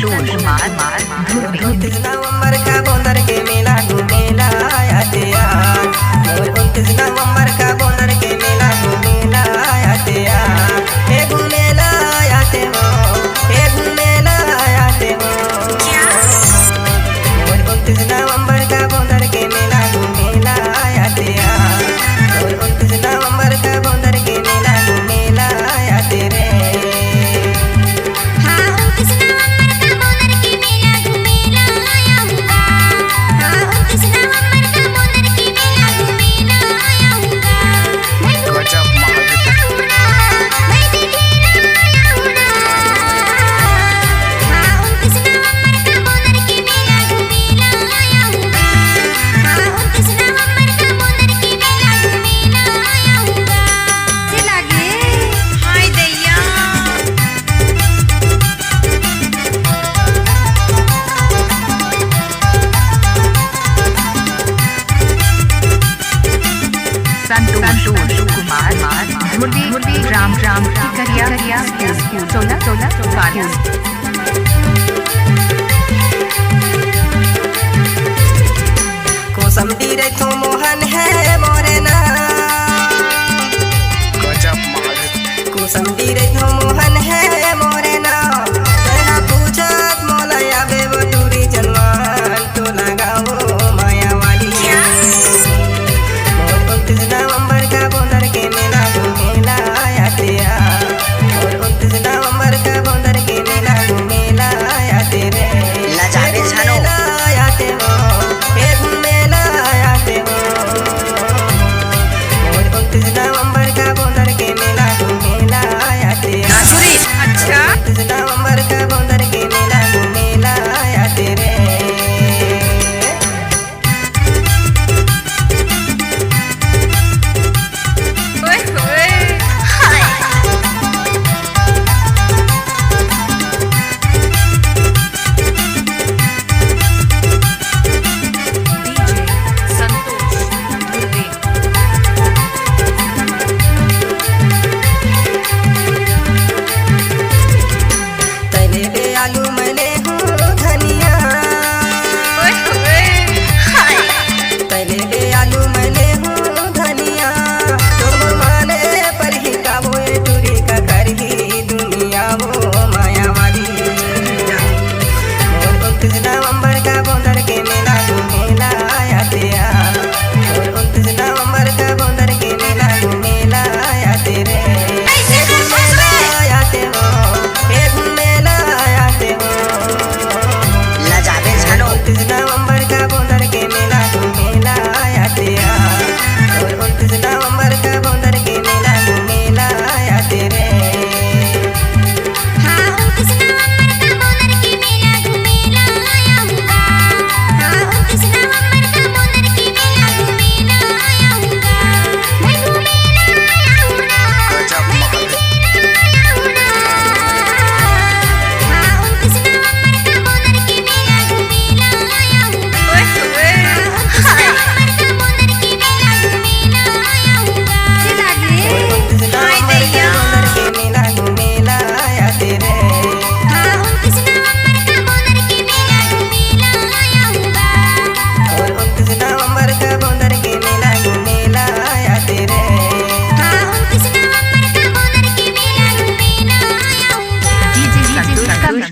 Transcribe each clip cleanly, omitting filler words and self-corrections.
संतोष कुमार नवंबर का बोंदर के मेला घूमेला आते यार। 29 नवंबर का बोंदर के मेला घूमेला आते यार। हे घूमेला आते हो, हे घूमेला आते हो। 29 नवंबर का बोंदर के मेला घूमेला आते यार। 29 नवंबर का बोंदर के मेला घूमेला आते रे। संतोष कुमार मुरली राम करिया 16 कोसमती रे तो मोहन है मोरे ना। कोसमती रे तो मोहन है मोरे ना। तेरा पूछत मोला आवे वो टूरी जनवान तो लगाओ माया वाली। 29 नवंबर का बोंदर के मेला घूमेला आते यार। 29 नवंबर का बोंदर के मेला घूमेला आते रे। लजाबे छानो आते हो, हे घूमेला आते हो। 29 नवंबर का बोंदर के मेला घूमेला आते यार। अच्छा 29 नवंबर का बोंदर के मेला घूमेला आते रे। आलू मैंने हूँ धनिया। तले बे आलू मैंने हूँ धनिया। तो माने पर ही का वो टूरी का कर ही दुनिया वो माया वाली। 29 नवंबर का बोंदर के मेला घूमेला आते यार। 29 नवंबर का बोंदर के मेला घूमेला आते रे। हे घूमेला आते हो, हे घूमेला आते हो। लजाबे छानो 29 नवंबर का बोंदर के मेला घूमेला आते यार। 29 नवंबर का बोंदर के मेला घूमेला आते रे।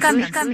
कम